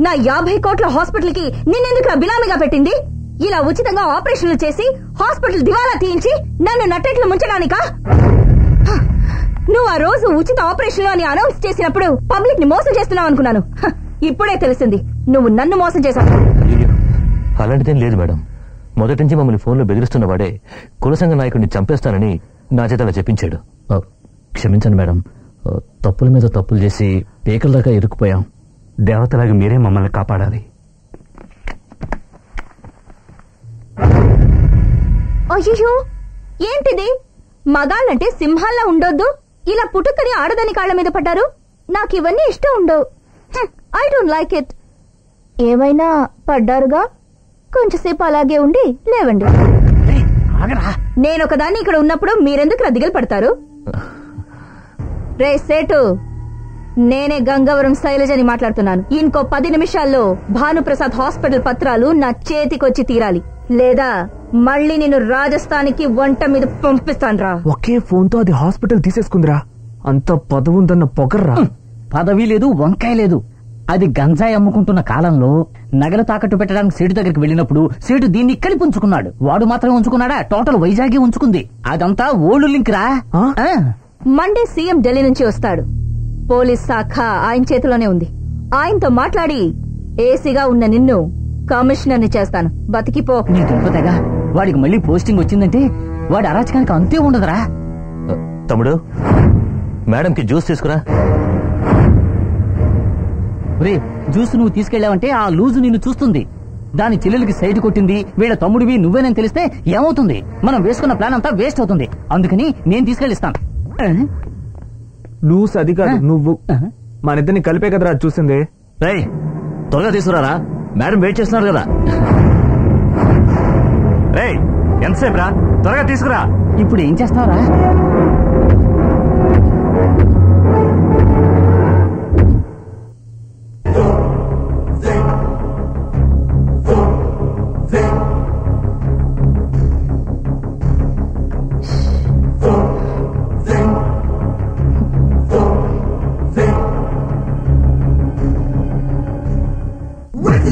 నా 50 కోట్ల హాస్పిటల్ కి నిన్నెందుకు బినామీగా పెట్టింది? ఇలా ఉచితంగా ఆపరేషన్లు చేసి హాస్పిటల్ దివాలా తీయించి నన్ను నట్టేట్లు ముంచడానికా? నువ్వు ఆ రోజు ఉచిత ఆపరేషన్ అని అనౌన్స్ చేసినప్పుడు పబ్లిక్ ని మోసం చేస్తున్నావు అనుకున్నాను. ఇప్పుడే తెలిసింది నువ్వు నన్ను మోసం చేశావు. అలాంటిదేం లేదు మేడం. మొదటి నుంచి మమ్మల్ని ఫోన్లో బెదిరిస్తున్న వాడే కులసంఘ నాయకుడిని చంపేస్తానని నా చేత అలా చెప్పించాడు. క్షమించండి మేడం, తప్పుల మీద తప్పులు చేసి పేకల దాకా ఇరుక్కుపోయాం. దేవతలాగా మీరే మమ్మల్ని కాపాడాలి. అయ్యో, ఏంటిది? మగాళ్ళంటే సింహాల్లా ఉండొద్దు, ఇలా పుట్టుకని ఆడదని కాళ్ల మీద పడ్డారు. నాకు ఇవన్నీ ఇష్టం ఉండవు. I don't like it. ఏమైనా పడ్డారుగా, కొంచెంసేపు అలాగే ఉండి లేవండి. నేనొకదాన్ని ఇక్కడ ఉన్నప్పుడు మీరెందుకు దిగులు పడతారు? రే సేటు, నేనే గంగవరం శైలజని మాట్లాడుతున్నాను. ఇంకో 10 నిమిషాల్లో భానుప్రసాద్ హాస్పిటల్ పత్రాలు నా చేతికొచ్చి తీరాలి, లేదా మళ్ళీ నేను రాజస్థాన్కి వంట మీద పంపిస్తానురా. ఒకే ఫోన్ తో అది హాస్పిటల్ తీసేసుకుందిరా. అంత పదవుందన్న పొగర్రా. పదవి లేదు, వంకాయ లేదు. అది గంజాయి అమ్ముకుంటున్న కాలంలో నగలు తాకట్టు పెట్టడానికి సేటు దగ్గరికి వెళ్ళినప్పుడు సేటు దీన్ని కలిపి ఉంచుకున్నాడు. వాడు మాత్రమే ఉంచుకున్నాడా? టోటల్ వైజాగే ఉంచుకుంది. అదంతా ఓల్డ్ లింక్ రా. మండే సీఎం ఢిల్లీ నుంచి వస్తాడు. పోలీస్ శాఖ ఆయన చేతిలోనే ఉంది. ఆయనతో మాట్లాడి ఏసీగా ఉన్న నిన్ను కమిషనర్ ని చేస్తాను. బతికిపో. నీ దుంపతేగా వాడికి మళ్ళీ పోస్టింగ్ వచ్చిందంటే వాడి అరాచకానికి అంతే ఉండదురా. తమ్ముడు, మేడంకి జ్యూస్ తీసుకురా. రే, జ్యూస్ నువ్వు తీసుకెళ్లావంటే ఆ లూజు నిన్ను చూస్తుంది. దాని చెల్లెలకి సైడ్ కొట్టింది, వీళ్ళ తమ్ముడివి నువ్వేనని తెలిస్తే ఏమవుతుంది? మనం వేసుకున్న ప్లాన్ అంతా వేస్ట్ అవుతుంది. అందుకని నేను తీసుకెళ్ళిస్తాను. లూస్ అది కాదు, నువ్వు. మన ఇద్దరిని కలిపే కదరా చూసింది. రేయ్, త్వరగా తీసుకురారా, మేడం వెయిట్ చేస్తున్నారు కదా. రేయ్, ఎంతసేపు రా, త్వరగా తీసుకురా. ఇప్పుడు ఏం చేస్తావరా?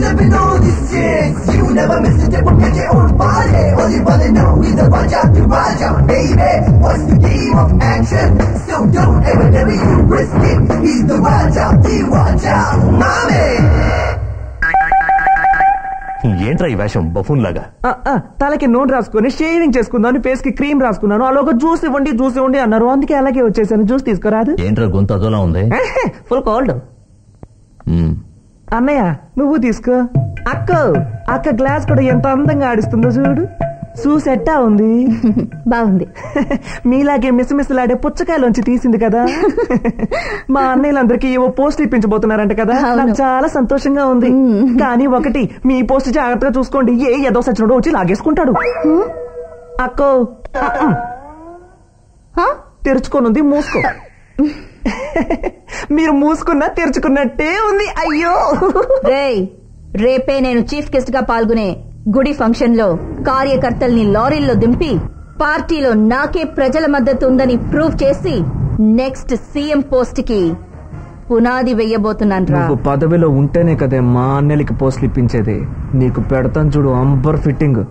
Living all these things, you never miss a tip, get your own body. All you wanna know is the Raja to Raja, baby. What's the game of action? So don't ever you risk it. He's the Raja, the Raja, mommy. ఏంట్రా ఈ వేషం buffoon లాగా? తలకి నూనె రాసుకుని shaving చేసుకుందాం, face కి cream రాసుకున్నాను. అలాగే జ్యూస్ ఇవ్వండి అన్నారు. అందుకే అలాగే వచ్చేసాను. జ్యూస్ తీసుకురాదు. ఏంట్రా గొంతు అదోలా ఉంది? Full cold. అన్నయ్య నువ్వు తీసుకో. అక్క గ్లాస్ కూడా ఎంత అందంగా ఆడిస్తుందో చూడు. చూసెట్టా ఉంది? బాగుంది. మీలాగే మిసమిసలాడే పుచ్చకాయలోంచి తీసింది కదా. మా అన్నయ్యలందరికీ ఏవో పోస్ట్ ఇప్పించబోతున్నారంట కదా. నాకు చాలా సంతోషంగా ఉంది. కానీ ఒకటి, మీ పోస్ట్ జాగ్రత్తగా చూసుకోండి. ఏదో సచ్చినోడు వచ్చి లాగేసుకుంటాడు. అక్కో తెరుచుకోనుంది, మూసుకో. మీరు మూసుకున్నా తెరుచుకున్నట్టే ఉంది. అయ్యో, రేపే నేను చీఫ్ గెస్ట్ గా పాల్గొనే గుడి ఫంక్షన్ లో కార్యకర్తల్ని లారీల్లో దింపి పార్టీలో నాకే ప్రజల మద్దతు ఉందని ప్రూవ్ చేసి నెక్స్ట్ సీఎం పోస్ట్ కి పునాది వెయ్యబోతున్నాను రా. నువ్వు పదవిలో ఉంటేనే కదే మా అన్నెలకి పోస్టులు ఇప్పించేది. నీకు పెడతాను చూడు అంబర్ ఫిట్టింగ్.